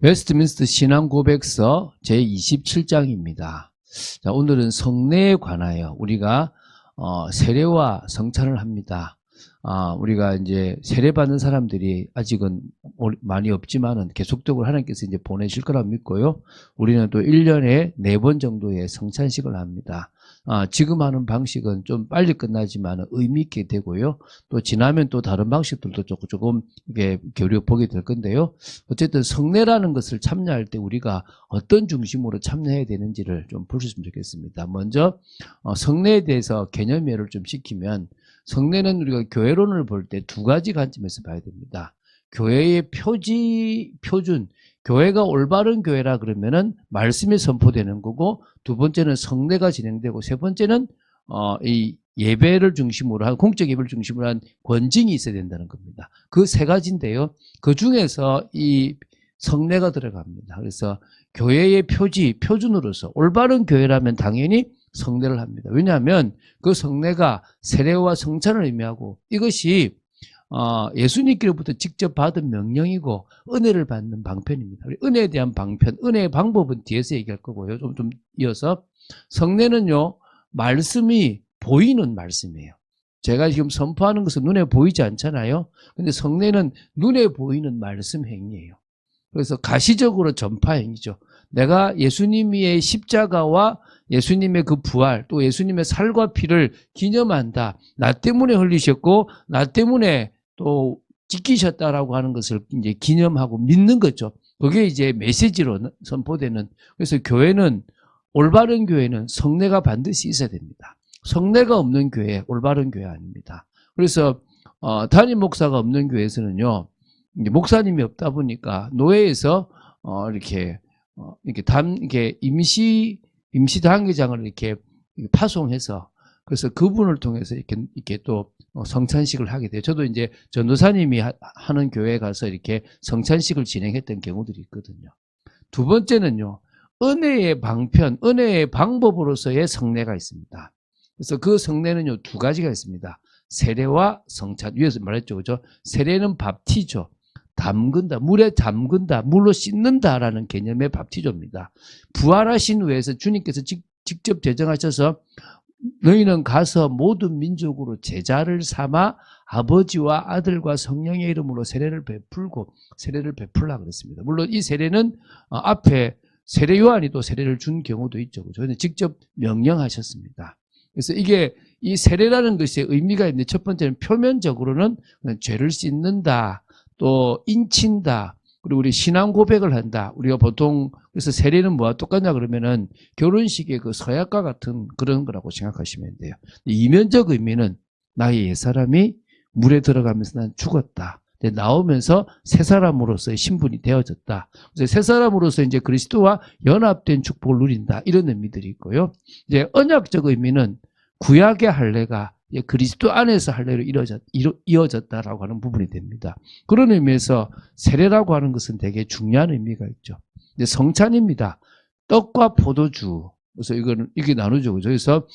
웨스트민스터 신앙고백서 제27장입니다. 자, 오늘은 성례에 관하여 우리가 세례와 성찬을 합니다. 우리가 이제 세례받는 사람들이 아직은 많이 없지만은 계속적으로 하나님께서 이제 보내실 거라 믿고요. 우리는 또 1년에 4번 정도의 성찬식을 합니다. 지금 하는 방식은 좀 빨리 끝나지만 의미 있게 되고요. 또 지나면 또 다른 방식들도 조금 이게 교류 보게 될 건데요. 어쨌든 성례라는 것을 참여할 때 우리가 어떤 중심으로 참여해야 되는지를 좀 보셨으면 좋겠습니다. 먼저 성례에 대해서 개념이해를 좀 시키면, 성례는 우리가 교회론을 볼 때 2가지 관점에서 봐야 됩니다. 교회의 표준, 교회가 올바른 교회라 그러면은 말씀이 선포되는 거고, 2번째는 성례가 진행되고, 3번째는 이 예배를 중심으로 한, 공적 예배를 중심으로 한 권징이 있어야 된다는 겁니다. 그 3가지인데요. 그 중에서 이 성례가 들어갑니다. 그래서 교회의 표준으로서 올바른 교회라면 당연히 성례를 합니다. 왜냐하면 그 성례가 세례와 성찬을 의미하고, 이것이 예수님께로부터 직접 받은 명령이고 은혜를 받는 방편입니다. 은혜에 대한 방편, 은혜의 방법은 뒤에서 얘기할 거고요. 좀 이어서, 성례는요, 말씀이 보이는 말씀이에요. 제가 지금 선포하는 것은 눈에 보이지 않잖아요. 근데 성례는 눈에 보이는 말씀 행위예요. 그래서 가시적으로 전파 행위죠. 내가 예수님의 십자가와 예수님의 그 부활, 또 예수님의 살과 피를 기념한다. 나 때문에 흘리셨고 나 때문에 또 지키셨다라고 하는 것을 이제 기념하고 믿는 거죠. 그게 이제 메시지로 선포되는. 그래서 교회는, 올바른 교회는 성례가 반드시 있어야 됩니다. 성례가 없는 교회, 올바른 교회 아닙니다. 그래서 담임 목사가 없는 교회에서는요, 목사님이 없다 보니까 노회에서 이렇게 임시 당회장을 이렇게 파송해서, 그래서 그분을 통해서 이렇게 또 성찬식을 하게 돼요. 저도 이제 전도사님이 하는 교회에 가서 이렇게 성찬식을 진행했던 경우들이 있거든요. 2번째는요, 은혜의 방편, 은혜의 방법으로서의 성례가 있습니다. 그래서 그 성례는요, 2가지가 있습니다. 세례와 성찬. 위에서 말했죠, 그죠? 세례는 밥티죠. 담근다, 물에 담근다, 물로 씻는다라는 개념의 밥티조입니다. 부활하신 후에서 주님께서 직접 제정하셔서 너희는 가서 모든 민족으로 제자를 삼아 아버지와 아들과 성령의 이름으로 세례를 베풀라 그랬습니다. 물론 이 세례는 앞에 세례 요한이 또 세례를 준 경우도 있죠. 그런데 직접 명령하셨습니다. 그래서 이게 이 세례라는 것이 의미가 있는데, 첫 번째는 표면적으로는 죄를 씻는다, 또 인친다, 그리고 우리 신앙 고백을 한다. 우리가 보통, 그래서 세례는 뭐와 똑같냐 그러면은 결혼식의 그 서약과 같은 그런 거라고 생각하시면 돼요. 이면적 의미는 나의 옛사람이 물에 들어가면서 난 죽었다. 나오면서 새 사람으로서의 신분이 되어졌다. 그래서 새 사람으로서 이제 그리스도와 연합된 축복을 누린다. 이런 의미들이 있고요. 이제 언약적 의미는 구약의 할례가 그리스도 안에서 할례로 이어졌다라고 하는 부분이 됩니다. 그런 의미에서 세례라고 하는 것은 되게 중요한 의미가 있죠. 이제 성찬입니다. 떡과 포도주. 그래서 이게 나누죠. 그래서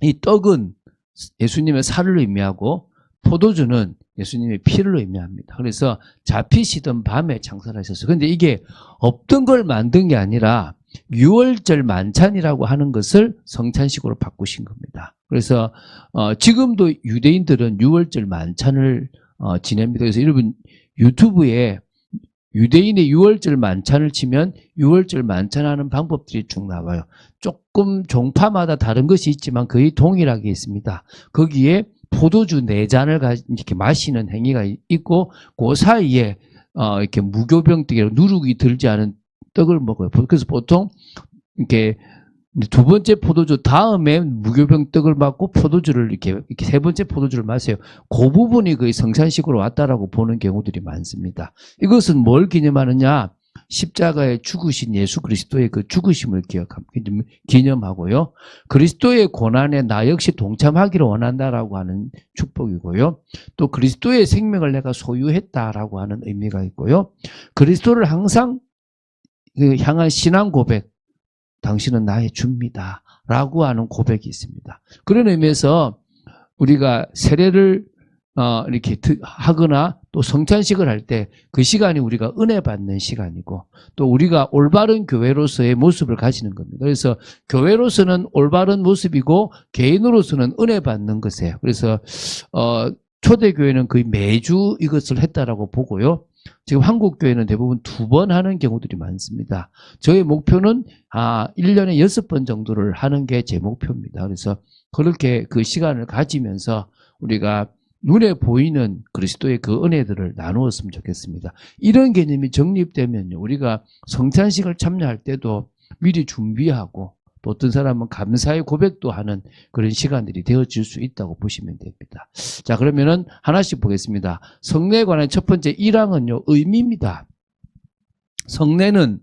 이 떡은 예수님의 살을 의미하고 포도주는 예수님의 피를 의미합니다. 그래서 잡히시던 밤에 창설하셨어요. 그런데 이게 없던 걸 만든 게 아니라 6월절 만찬이라고 하는 것을 성찬식으로 바꾸신 겁니다. 그래서 지금도 유대인들은 6월절 만찬을 지냅니다. 그래서 여러분 유튜브에 유대인의 6월절 만찬을 치면 6월절 만찬하는 방법들이 쭉 나와요. 조금 종파마다 다른 것이 있지만 거의 동일하게 있습니다. 거기에 포도주 4잔을 이렇게 마시는 행위가 있고, 그 사이에 이렇게 무교병떡이라고 누룩이 들지 않은 떡을 먹어요. 그래서 보통 이렇게 2번째 포도주 다음에 무교병떡을 맞고 포도주를 이렇게 3번째 포도주를 마세요. 그 부분이 거의 성찬식으로 왔다라고 보는 경우들이 많습니다. 이것은 뭘 기념하느냐? 십자가에 죽으신 예수 그리스도의 그 죽으심을 기념하고요. 그리스도의 고난에 나 역시 동참하기를 원한다라고 하는 축복이고요. 또 그리스도의 생명을 내가 소유했다라고 하는 의미가 있고요. 그리스도를 항상 향한 신앙 고백, 당신은 나의 주입니다 라고 하는 고백이 있습니다. 그런 의미에서 우리가 세례를 이렇게 하거나 또 성찬식을 할 때 그 시간이 우리가 은혜 받는 시간이고 또 우리가 올바른 교회로서의 모습을 가지는 겁니다. 그래서 교회로서는 올바른 모습이고 개인으로서는 은혜 받는 것이에요. 그래서 초대교회는 거의 매주 이것을 했다라고 보고요. 지금 한국 교회는 대부분 2번 하는 경우들이 많습니다. 저의 목표는 1년에 6번 정도를 하는 게 제 목표입니다. 그래서 그렇게 그 시간을 가지면서 우리가 눈에 보이는 그리스도의 그 은혜들을 나누었으면 좋겠습니다. 이런 개념이 정립되면요, 우리가 성찬식을 참여할 때도 미리 준비하고 또 어떤 사람은 감사의 고백도 하는 그런 시간들이 되어질 수 있다고 보시면 됩니다. 자, 그러면은 하나씩 보겠습니다. 성례에 관한 첫 번째 1항은요, 의미입니다. 성례는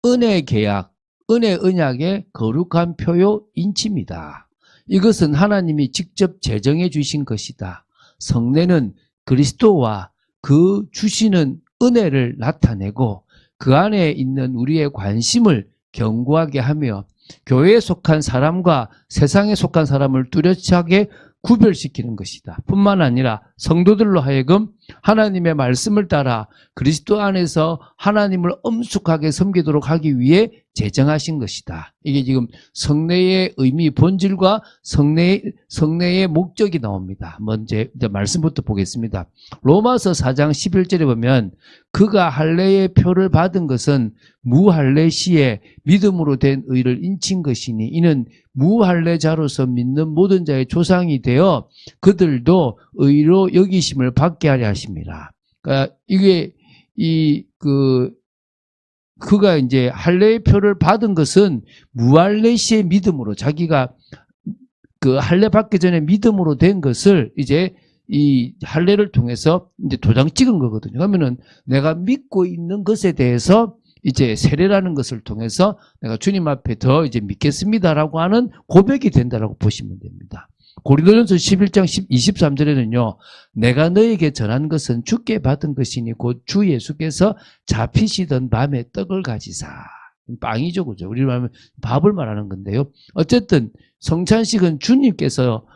은혜 계약, 은혜 언약의 거룩한 표요 인치입니다. 이것은 하나님이 직접 제정해 주신 것이다. 성례는 그리스도와 그 주시는 은혜를 나타내고 그 안에 있는 우리의 관심을 견고하게 하며 교회에 속한 사람과 세상에 속한 사람을 뚜렷하게 구별시키는 것이다. 뿐만 아니라 성도들로 하여금 하나님의 말씀을 따라 그리스도 안에서 하나님을 엄숙하게 섬기도록 하기 위해 제정하신 것이다. 이게 지금 성례의 의미, 본질과 성례의 목적이 나옵니다. 먼저 이제 말씀부터 보겠습니다. 로마서 4장 11절에 보면 그가 할례의 표를 받은 것은 무할례 시에 믿음으로 된 의를 인친 것이니 이는 무할례자로서 믿는 모든 자의 조상이 되어 그들도 의로 여기심을 받게 하려 하십니다. 그러니까 이게 그가 이제 할례의 표를 받은 것은 무할례 시의 믿음으로 자기가 그 할례 받기 전에 믿음으로 된 것을 이제 이 할례를 통해서 이제 도장 찍은 거거든요. 그러면은 내가 믿고 있는 것에 대해서 이제 세례라는 것을 통해서 내가 주님 앞에 더 이제 믿겠습니다라고 하는 고백이 된다라고 보시면 됩니다. 고린도전서 11장 23절에는요. 내가 너에게 전한 것은 주께 받은 것이니 곧 주 예수께서 잡히시던 밤에 떡을 가지사. 빵이죠. 그죠? 우리로 말하면 밥을 말하는 건데요. 어쨌든 성찬식은 주님께서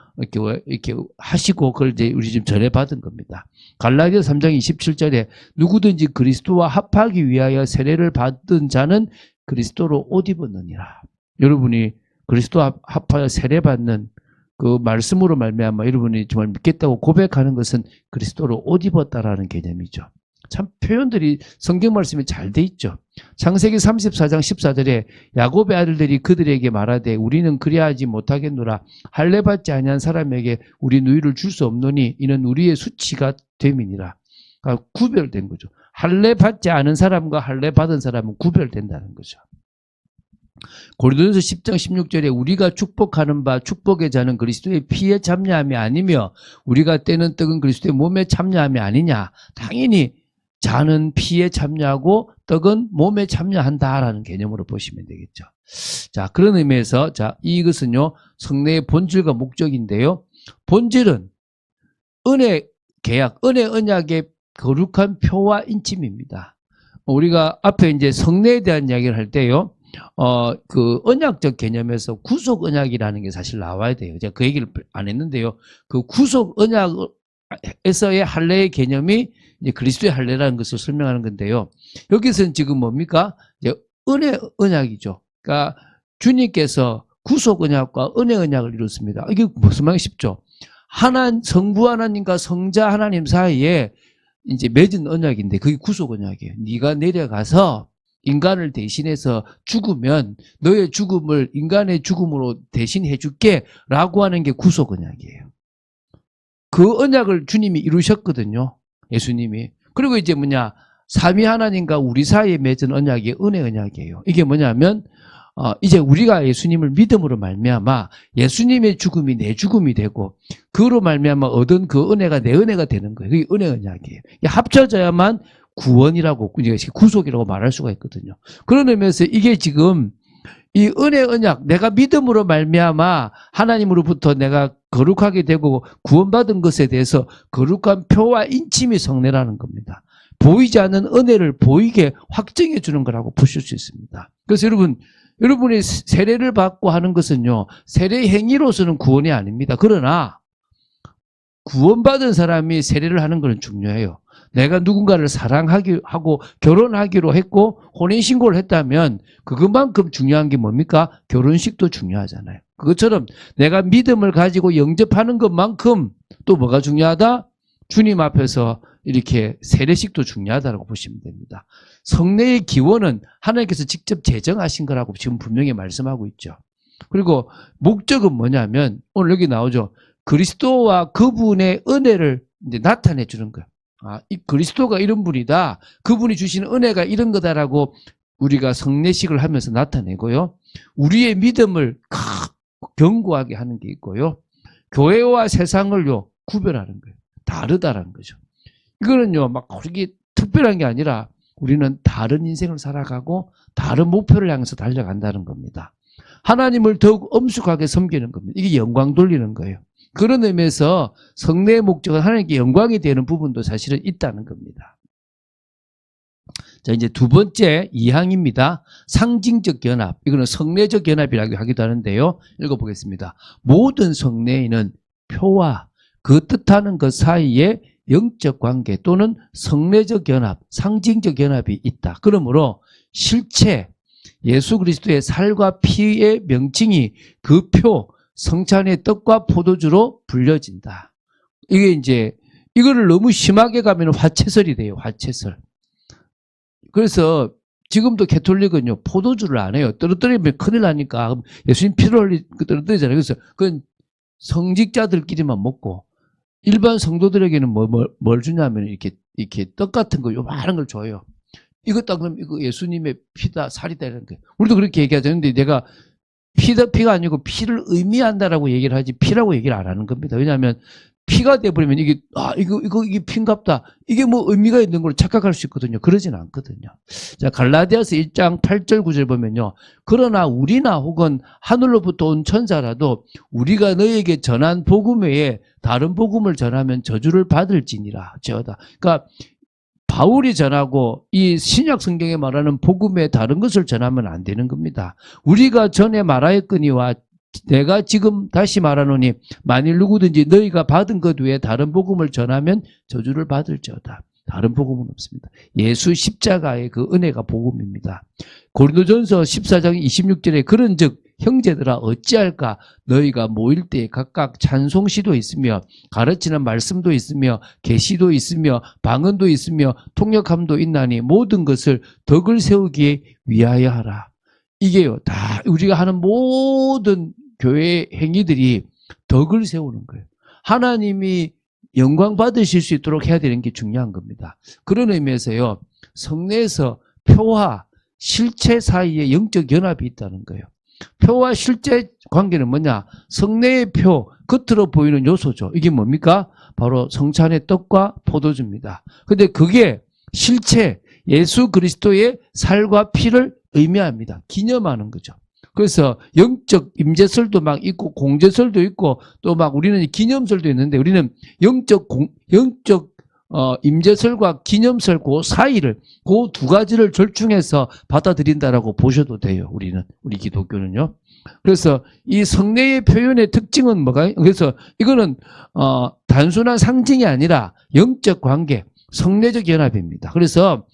이렇게 하시고 그걸 이제 우리 지금 전해받은 겁니다. 갈라디아 3장 27절에 누구든지 그리스도와 합하기 위하여 세례를 받은 자는 그리스도로 옷 입었느니라. 여러분이 그리스도와 합하여 세례받는 그 말씀으로 말미암아 여러분이 정말 믿겠다고 고백하는 것은 그리스도로 옷 입었다라는 개념이죠. 참 표현들이 성경 말씀이 잘 돼 있죠. 창세기 34장 14절에 야곱의 아들들이 그들에게 말하되 우리는 그리하지 못하겠노라. 할례 받지 아니한 사람에게 우리 누이를 줄 수 없노니 이는 우리의 수치가 됨이니라. 그러니까 구별된 거죠. 할례 받지 않은 사람과 할례 받은 사람은 구별된다는 거죠. 고린도전서 10장 16절에 우리가 축복하는 바 축복의 자는 그리스도의 피에 참여함이 아니며 우리가 떼는 떡은 그리스도의 몸에 참여함이 아니냐. 당연히 자는 피에 참여하고 떡은 몸에 참여한다라는 개념으로 보시면 되겠죠. 자, 그런 의미에서 자, 이것은요. 성례의 본질과 목적인데요. 본질은 은혜 계약, 은혜 언약의 거룩한 표와 인침입니다. 우리가 앞에 이제 성례에 대한 이야기를 할 때요. 그 언약적 개념에서 구속 언약이라는 게 사실 나와야 돼요. 제가 그 얘기를 안 했는데요. 그 구속 언약에서의 할례의 개념이 이제 그리스도의 할례라는 것을 설명하는 건데요. 여기서는 지금 뭡니까? 이제 은혜 언약이죠. 그러니까 주님께서 구속 언약과 은혜 언약을 이뤘습니다. 이게 무슨 말이 쉽죠? 성부 하나님과 성자 하나님 사이에 이제 맺은 언약인데 그게 구속 언약이에요. 네가 내려가서 인간을 대신해서 죽으면 너의 죽음을 인간의 죽음으로 대신해 줄게 라고 하는 게 구속 언약이에요. 그 언약을 주님이 이루셨거든요. 예수님이. 그리고 이제 삼위 하나님과 우리 사이에 맺은 언약이 은혜 언약이에요. 이게 뭐냐면 이제 우리가 예수님을 믿음으로 말미암아 예수님의 죽음이 내 죽음이 되고 그로 말미암아 얻은 그 은혜가 내 은혜가 되는 거예요. 그게 은혜 언약이에요. 합쳐져야만 구원이라고 구속이라고 말할 수가 있거든요. 그런 의미에서 이게 지금 이 은혜 언약 내가 믿음으로 말미암아 하나님으로부터 내가 거룩하게 되고 구원받은 것에 대해서 거룩한 표와 인침이 성례라는 겁니다. 보이지 않는 은혜를 보이게 확증해 주는 거라고 보실 수 있습니다. 그래서 여러분이 세례를 받고 하는 것은요. 세례 행위로서는 구원이 아닙니다. 그러나 구원받은 사람이 세례를 하는 것은 중요해요. 내가 누군가를 사랑하고 결혼하기로 했고 혼인신고를 했다면 그것만큼 중요한 게 뭡니까? 결혼식도 중요하잖아요. 그것처럼 내가 믿음을 가지고 영접하는 것만큼 또 뭐가 중요하다? 주님 앞에서 이렇게 세례식도 중요하다고 보시면 됩니다. 성례의 기원은 하나님께서 직접 제정하신 거라고 지금 분명히 말씀하고 있죠. 그리고 목적은 뭐냐면 오늘 여기 나오죠. 그리스도와 그분의 은혜를 이제 나타내 주는 거예요. 이 그리스도가 이런 분이다. 그분이 주시는 은혜가 이런 거다라고 우리가 성례식을 하면서 나타내고요. 우리의 믿음을 견고하게 하는 게 있고요. 교회와 세상을요 구별하는 거예요. 다르다라는 거죠. 이거는요 막 그렇게 특별한 게 아니라 우리는 다른 인생을 살아가고 다른 목표를 향해서 달려간다는 겁니다. 하나님을 더욱 엄숙하게 섬기는 겁니다. 이게 영광 돌리는 거예요. 그런 의미에서 성례의 목적은 하나님께 영광이 되는 부분도 사실은 있다는 겁니다. 자, 이제 두 번째 2항입니다. 상징적 연합. 이거는 성례적 연합이라고 하기도 하는데요. 읽어보겠습니다. 모든 성례에는 표와 그 뜻하는 것 사이에 영적 관계 또는 성례적 연합, 상징적 연합이 있다. 그러므로 실체, 예수 그리스도의 살과 피의 명칭이 그 표, 성찬의 떡과 포도주로 불려진다. 이게 이제 이거를 너무 심하게 가면 화채설이 돼요. 화채설. 그래서 지금도 개톨릭은요 포도주를 안 해요. 떨어뜨리면 큰일 나니까 예수님 피를 떨어뜨리잖아요. 그래서 그건 성직자들끼리만 먹고 일반 성도들에게는 뭘 주냐면 이렇게 떡 같은 거 요만한 걸 줘요. 이거 딱 그럼 이거 예수님의 피다 살이다 이런 거. 우리도 그렇게 얘기하잖아요. 근데 내가 피가 아니고 피를 의미한다라고 얘기를 하지 피라고 얘기를 안 하는 겁니다. 왜냐하면 피가 돼버리면 이게 이게 피인갑다. 이게 뭐 의미가 있는 걸 착각할 수 있거든요. 그러진 않거든요. 자, 갈라디아서 1장 8절 9절 보면요. 그러나 우리나 혹은 하늘로부터 온 천사라도 우리가 너에게 전한 복음 외에 다른 복음을 전하면 저주를 받을지니라. 저다. 그러니까 바울이 전하고 이 신약 성경에 말하는 복음에 다른 것을 전하면 안 되는 겁니다. 우리가 전에 말하였거니와 내가 지금 다시 말하노니 만일 누구든지 너희가 받은 것 외에 다른 복음을 전하면 저주를 받을지어다. 다른 복음은 없습니다. 예수 십자가의 그 은혜가 복음입니다. 고린도전서 14장 26절에 그런즉 형제들아 어찌할까 너희가 모일 때에 각각 찬송시도 있으며 가르치는 말씀도 있으며 계시도 있으며 방언도 있으며 통역함도 있나니 모든 것을 덕을 세우기에 위하여 하라. 이게요 다 우리가 하는 모든 교회 행위들이 덕을 세우는 거예요. 하나님이 영광 받으실 수 있도록 해야 되는 게 중요한 겁니다. 그런 의미에서요 성례에서 표와 실체 사이에 영적 연합이 있다는 거예요. 표와 실제 관계는 뭐냐? 성례의 표, 겉으로 보이는 요소죠. 이게 뭡니까? 바로 성찬의 떡과 포도주입니다. 근데 그게 실체, 예수 그리스도의 살과 피를 의미합니다. 기념하는 거죠. 그래서 영적 임재설도 막 있고 공제설도 있고 또 막 우리는 기념설도 있는데 우리는 영적 임재설과 기념설 그 사이를 그 두 가지를 절충해서 받아들인다라고 보셔도 돼요. 우리 기독교는요. 그래서 이 성례의 표현의 특징은 뭐가? 그래서 이거는 단순한 상징이 아니라 영적 관계, 성례적 연합입니다. 그래서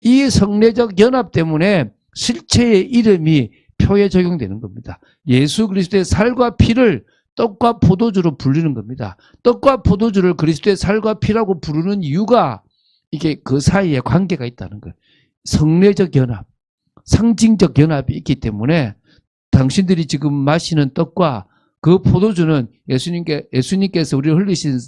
이 성례적 연합 때문에 실체의 이름이 표에 적용되는 겁니다. 예수 그리스도의 살과 피를 떡과 포도주로 부르는 겁니다. 떡과 포도주를 그리스도의 살과 피라고 부르는 이유가 이게 그 사이에 관계가 있다는 거예요. 성례적 연합, 상징적 연합이 있기 때문에 당신들이 지금 마시는 떡과 그 포도주는 예수님께서 우리를 흘리신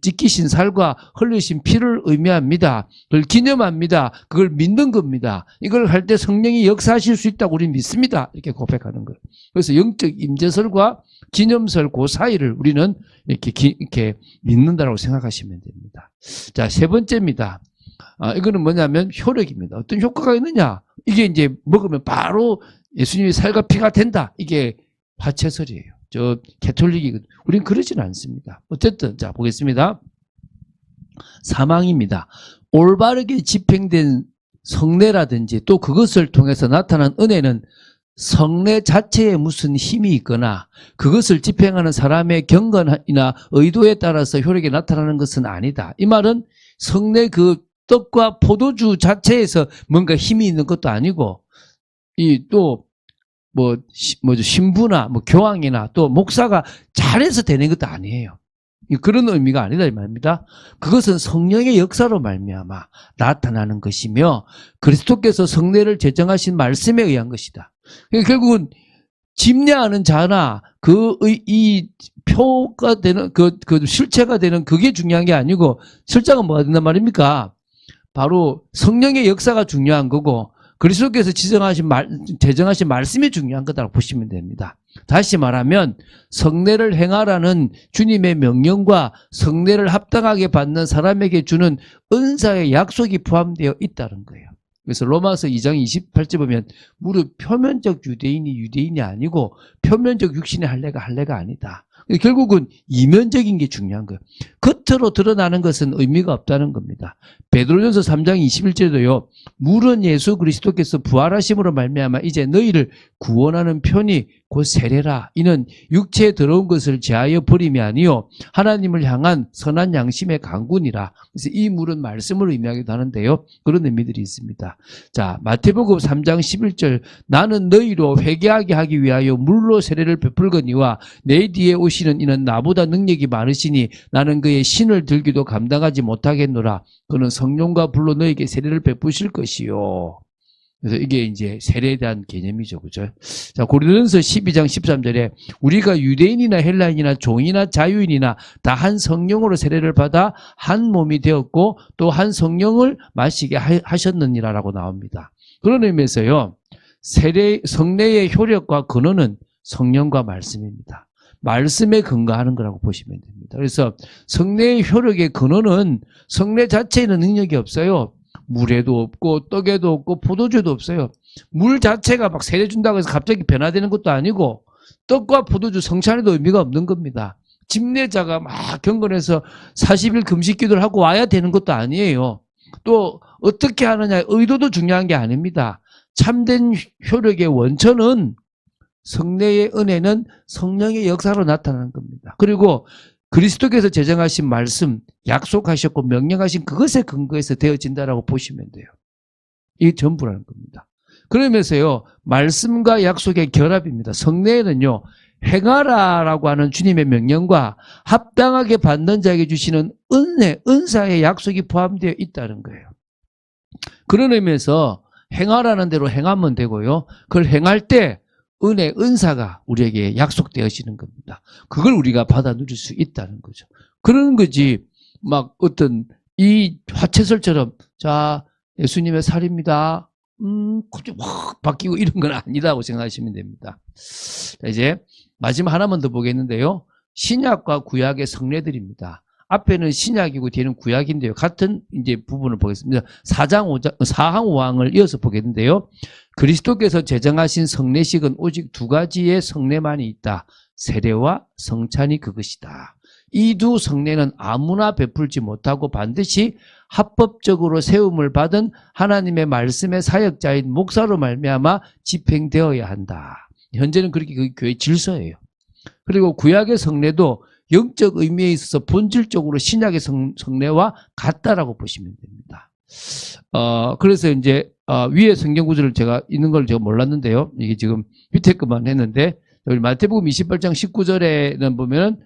찢기신 살과 흘리신 피를 의미합니다. 그걸 기념합니다. 그걸 믿는 겁니다. 이걸 할 때 성령이 역사하실 수 있다고 우리는 믿습니다. 이렇게 고백하는 거예요. 그래서 영적 임재설과 기념설 그 사이를 우리는 이렇게 믿는다라고 생각하시면 됩니다. 자, 세 번째입니다. 이거는 뭐냐면 효력입니다. 어떤 효과가 있느냐? 이게 이제 먹으면 바로 예수님의 살과 피가 된다. 이게 화채설이에요. 저 개톨릭이거든요. 우리는 그러지는 않습니다. 어쨌든 자 보겠습니다. 사망입니다. 올바르게 집행된 성례라든지 또 그것을 통해서 나타난 은혜는 성례 자체에 무슨 힘이 있거나 그것을 집행하는 사람의 경건이나 의도에 따라서 효력이 나타나는 것은 아니다. 이 말은 성례 그 떡과 포도주 자체에서 뭔가 힘이 있는 것도 아니고 이 또 신부나 교황이나 또 목사가 잘해서 되는 것도 아니에요. 그런 의미가 아니다 이 말입니다. 그것은 성령의 역사로 말미암아 나타나는 것이며 그리스도께서 성례를 제정하신 말씀에 의한 것이다. 결국은 집례하는 자나 이 표가 되는 그 실체가 되는 그게 중요한 게 아니고 실제가 뭐가 된단 말입니까? 바로 성령의 역사가 중요한 거고 그리스도께서 제정하신 말씀이 중요한 거다라고 보시면 됩니다. 다시 말하면 성례를 행하라는 주님의 명령과 성례를 합당하게 받는 사람에게 주는 은사의 약속이 포함되어 있다는 거예요. 그래서 로마서 2장 28절 보면 무릇 표면적 유대인이 아니고 표면적 육신의 할례가 아니다. 결국은 이면적인 게 중요한 거예요. 겉으로 드러나는 것은 의미가 없다는 겁니다. 베드로전서 3장 21절에도요. 물은 예수 그리스도께서 부활하심으로 말미암아 이제 너희를 구원하는 편이 곧 세례라. 이는 육체에 들어온 것을 제하여 버림이 아니요 하나님을 향한 선한 양심의 강군이라. 그래서 이 물은 말씀을 의미하기도 하는데요. 그런 의미들이 있습니다. 자, 마태복음 3장 11절 나는 너희로 회개하게 하기 위하여 물로 세례를 베풀거니와 내 뒤에 오시는 이는 나보다 능력이 많으시니 나는 그의 신을 들기도 감당하지 못하겠노라. 그는 성령과 불로 너에게 세례를 베푸실 것이요. 그래서 이게 이제 세례에 대한 개념이죠. 그죠? 자, 고린도전서 12장 13절에 우리가 유대인이나 헬라인이나 종이나 자유인이나 다 한 성령으로 세례를 받아 한 몸이 되었고 또 한 성령을 마시게 하셨느니라라고 나옵니다. 그런 의미에서요. 성례의 효력과 근원은 성령과 말씀입니다. 말씀에 근거하는 거라고 보시면 됩니다. 그래서 성례의 효력의 근원은 성례 자체에는 능력이 없어요. 물에도 없고 떡에도 없고 포도주에도 없어요. 물 자체가 막 세례 준다고 해서 갑자기 변화되는 것도 아니고 떡과 포도주 성찬에도 의미가 없는 겁니다. 집례자가 막 경건해서 40일 금식 기도를 하고 와야 되는 것도 아니에요. 또 어떻게 하느냐의 의도도 중요한 게 아닙니다. 참된 효력의 원천은 성례의 은혜는 성령의 역사로 나타나는 겁니다. 그리고 그리스도께서 제정하신 말씀, 약속하셨고 명령하신 그것에 근거해서 되어진다라고 보시면 돼요. 이게 전부라는 겁니다. 그러면서요, 말씀과 약속의 결합입니다. 성례에는요, 행하라라고 하는 주님의 명령과 합당하게 받는 자에게 주시는 은혜, 은사의 약속이 포함되어 있다는 거예요. 그런 의미에서 행하라는 대로 행하면 되고요. 그걸 행할 때 은혜, 은사가 우리에게 약속되어지는 겁니다. 그걸 우리가 받아 누릴 수 있다는 거죠. 그런 거지, 막 어떤 이 화채설처럼, 자, 예수님의 살입니다. 갑자기 확 바뀌고 이런 건 아니라고 생각하시면 됩니다. 자, 이제 마지막 하나만 더 보겠는데요. 신약과 구약의 성례들입니다. 앞에는 신약이고 뒤에는 구약인데요. 같은 이제 부분을 보겠습니다. 4장 5장, 4항 5항을 이어서 보겠는데요. 그리스도께서 제정하신 성례식은 오직 두 가지의 성례만이 있다. 세례와 성찬이 그것이다. 이 두 성례는 아무나 베풀지 못하고 반드시 합법적으로 세움을 받은 하나님의 말씀의 사역자인 목사로 말미암아 집행되어야 한다. 현재는 그렇게 그 교회 질서예요. 그리고 구약의 성례도 영적 의미에 있어서 본질적으로 신약의 성례와 같다라고 보시면 됩니다. 그래서 이제 위에 성경 구절을 제가 있는 걸 제가 몰랐는데요. 이게 지금 밑에 것만 했는데 여기 마태복음 28장 19절에는 보면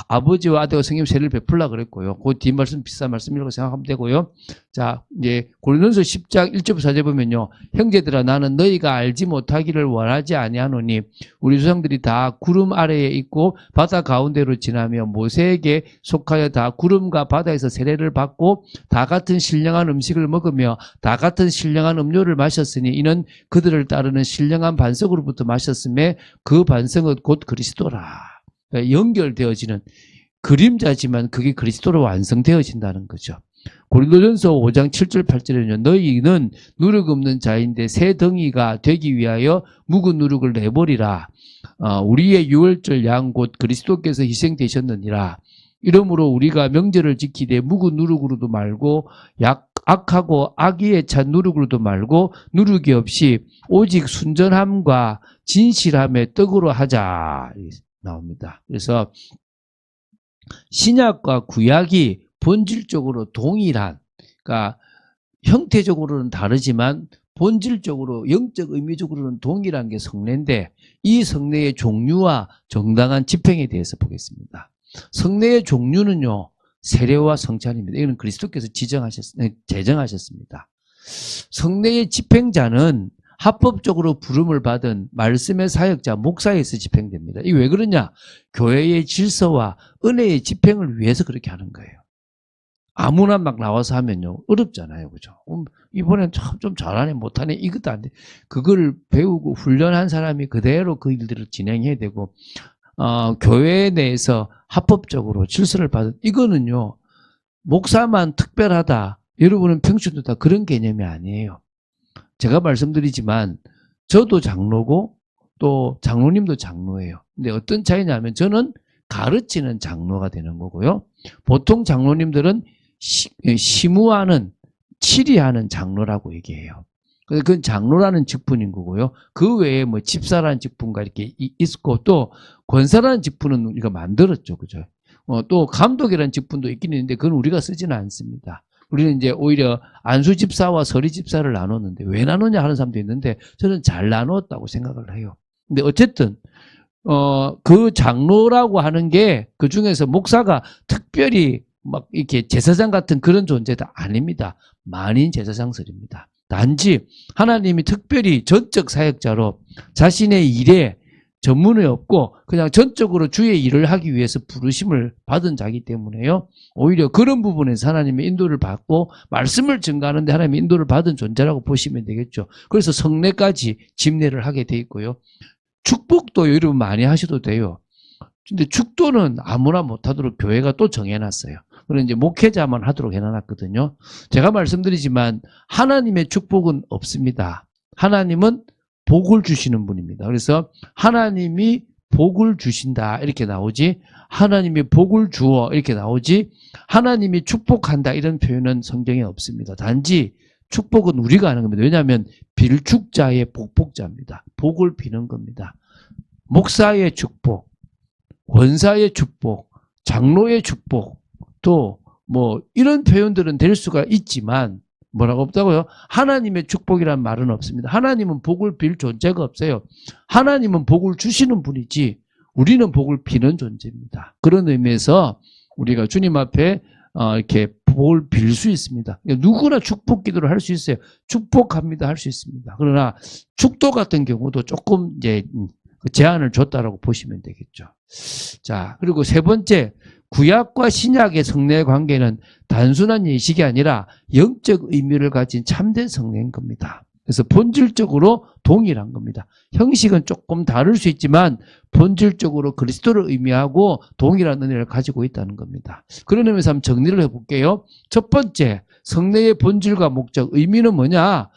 아버지와 아들과 성령 세례를 베풀라 그랬고요. 그 뒷말씀 비슷한 말씀이라고 생각하면 되고요. 자, 이제 고린도전서 10장 1절부터 4절 보면요. 형제들아 나는 너희가 알지 못하기를 원하지 아니하노니 우리 조상들이 다 구름 아래에 있고 바다 가운데로 지나며 모세에게 속하여 다 구름과 바다에서 세례를 받고 다 같은 신령한 음식을 먹으며 다 같은 신령한 음료를 마셨으니 이는 그들을 따르는 신령한 반석으로부터 마셨음에 그 반석은 곧 그리스도라. 연결되어지는 그림자지만 그게 그리스도로 완성되어진다는 거죠. 고린도전서 5장 7절 8절에는 너희는 누룩 없는 자인데 새 덩이가 되기 위하여 묵은 누룩을 내버리라. 우리의 유월절 양 곧 그리스도께서 희생되셨느니라. 이러므로 우리가 명절을 지키되 묵은 누룩으로도 말고 악하고 악의에 찬 누룩으로도 말고 누룩이 없이 오직 순전함과 진실함의 떡으로 하자 나옵니다. 그래서 신약과 구약이 본질적으로 동일한, 그러니까 형태적으로는 다르지만 본질적으로 영적 의미적으로는 동일한 게 성례인데, 이 성례의 종류와 정당한 집행에 대해서 보겠습니다. 성례의 종류는요, 세례와 성찬입니다. 이거는 그리스도께서 제정하셨습니다. 성례의 집행자는 합법적으로 부름을 받은 말씀의 사역자, 목사에서 집행됩니다. 이게 왜 그러냐? 교회의 질서와 은혜의 집행을 위해서 그렇게 하는 거예요. 아무나 막 나와서 하면요, 어렵잖아요. 그죠? 이번엔 좀 잘하네, 못하네, 이것도 안 돼. 그걸 배우고 훈련한 사람이 그대로 그 일들을 진행해야 되고, 교회 내에서 합법적으로 질서를 받은, 이거는요, 목사만 특별하다. 여러분은 평소도 다 그런 개념이 아니에요. 제가 말씀드리지만, 저도 장로고, 또 장로님도 장로예요. 근데 어떤 차이냐면, 저는 가르치는 장로가 되는 거고요. 보통 장로님들은 시무하는, 치리하는 장로라고 얘기해요. 그건 장로라는 직분인 거고요. 그 외에 뭐 집사라는 직분과 이렇게 있고, 또 권사라는 직분은 우리가 만들었죠. 그죠? 또 감독이라는 직분도 있긴 있는데, 그건 우리가 쓰지는 않습니다. 우리는 이제 오히려 안수 집사와 서리 집사를 나눴는데, 왜 나누냐 하는 사람도 있는데, 저는 잘 나누었다고 생각을 해요. 근데 어쨌든, 그 장로라고 하는 게, 그 중에서 목사가 특별히 막 이렇게 제사장 같은 그런 존재도 아닙니다. 만인 제사장설입니다. 단지 하나님이 특별히 전적 사역자로 자신의 일에 전문이 없고 그냥 전적으로 주의 일을 하기 위해서 부르심을 받은 자이기 때문에요. 오히려 그런 부분에서 하나님의 인도를 받고 말씀을 증거하는데 하나님의 인도를 받은 존재라고 보시면 되겠죠. 그래서 성례까지 집례를 하게 돼 있고요. 축복도 여러분 많이 하셔도 돼요. 근데 축도는 아무나 못하도록 교회가 또 정해놨어요. 그런 이제 목회자만 하도록 해놔놨거든요. 제가 말씀드리지만 하나님의 축복은 없습니다. 하나님은 복을 주시는 분입니다. 그래서 하나님이 복을 주신다 이렇게 나오지, 하나님이 복을 주어 이렇게 나오지, 하나님이 축복한다 이런 표현은 성경에 없습니다. 단지 축복은 우리가 하는 겁니다. 왜냐하면 빌축자의 복복자입니다. 복을 비는 겁니다. 목사의 축복, 권사의 축복, 장로의 축복, 또 뭐 이런 표현들은 될 수가 있지만 뭐라고 없다고요? 하나님의 축복이란 말은 없습니다. 하나님은 복을 빌 존재가 없어요. 하나님은 복을 주시는 분이지 우리는 복을 비는 존재입니다. 그런 의미에서 우리가 주님 앞에 이렇게 복을 빌 수 있습니다. 누구나 축복 기도를 할 수 있어요. 축복합니다 할 수 있습니다. 그러나 축도 같은 경우도 조금 이제 제한을 줬다라고 보시면 되겠죠. 자, 그리고 세 번째, 구약과 신약의 성례의 관계는 단순한 예식이 아니라 영적 의미를 가진 참된 성례인 겁니다. 그래서 본질적으로 동일한 겁니다. 형식은 조금 다를 수 있지만 본질적으로 그리스도를 의미하고 동일한 은혜를 가지고 있다는 겁니다. 그런 의미에서 한번 정리를 해볼게요. 첫 번째, 성례의 본질과 목적, 의미는 뭐냐?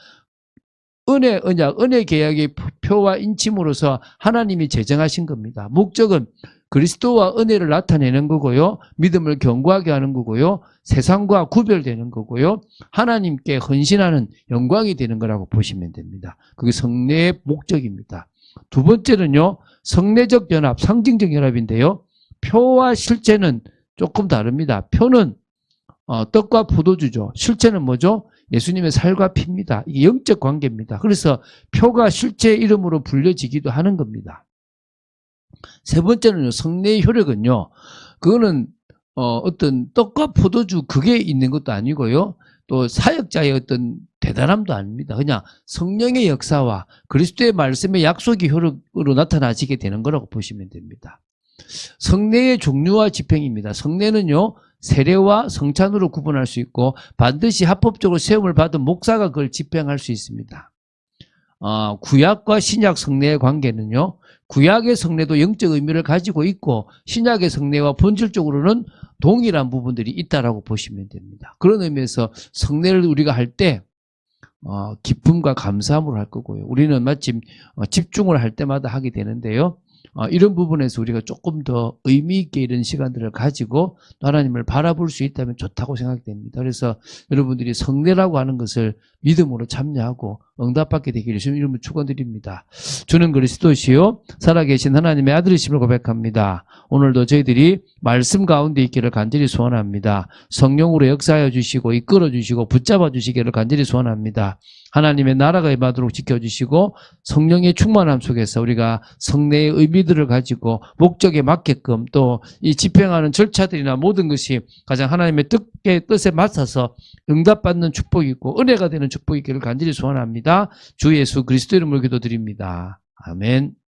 은혜, 언약, 은혜 계약의 표와 인침으로서 하나님이 제정하신 겁니다. 목적은 그리스도와 은혜를 나타내는 거고요. 믿음을 견고하게 하는 거고요. 세상과 구별되는 거고요. 하나님께 헌신하는 영광이 되는 거라고 보시면 됩니다. 그게 성례의 목적입니다. 두 번째는요. 성례적 연합, 상징적 연합인데요. 표와 실제는 조금 다릅니다. 표는 떡과 포도주죠. 실제는 뭐죠? 예수님의 살과 피입니다. 이게 영적 관계입니다. 그래서 표가 실제 이름으로 불려지기도 하는 겁니다. 세 번째는요, 성례의 효력은요, 그거는 어떤 떡과 포도주 그게 있는 것도 아니고요, 또 사역자의 어떤 대단함도 아닙니다. 그냥 성령의 역사와 그리스도의 말씀의 약속의 효력으로 나타나지게 되는 거라고 보시면 됩니다. 성례의 종류와 집행입니다. 성례는요, 세례와 성찬으로 구분할 수 있고 반드시 합법적으로 세움을 받은 목사가 그걸 집행할 수 있습니다. 구약과 신약 성례의 관계는요, 구약의 성례도 영적 의미를 가지고 있고 신약의 성례와 본질적으로는 동일한 부분들이 있다라고 보시면 됩니다. 그런 의미에서 성례를 우리가 할 때 기쁨과 감사함으로 할 거고요. 우리는 마침 집중을 할 때마다 하게 되는데요. 이런 부분에서 우리가 조금 더 의미 있게 이런 시간들을 가지고 또 하나님을 바라볼 수 있다면 좋다고 생각됩니다. 그래서 여러분들이 성례라고 하는 것을 믿음으로 참여하고 응답받게 되기를 주님 이름으로 축원드립니다. 주는 그리스도시요 살아계신 하나님의 아들이심을 고백합니다. 오늘도 저희들이 말씀 가운데 있기를 간절히 소원합니다. 성령으로 역사하여 주시고 이끌어 주시고 붙잡아 주시기를 간절히 소원합니다. 하나님의 나라가 임하도록 지켜주시고 성령의 충만함 속에서 우리가 성례의 의미들을 가지고 목적에 맞게끔 또 이 집행하는 절차들이나 모든 것이 가장 하나님의 뜻에 맞춰서 응답받는 축복이 있고 은혜가 되는 축복이 있기를 간절히 소원합니다. 주 예수 그리스도 이름으로 기도드립니다. 아멘.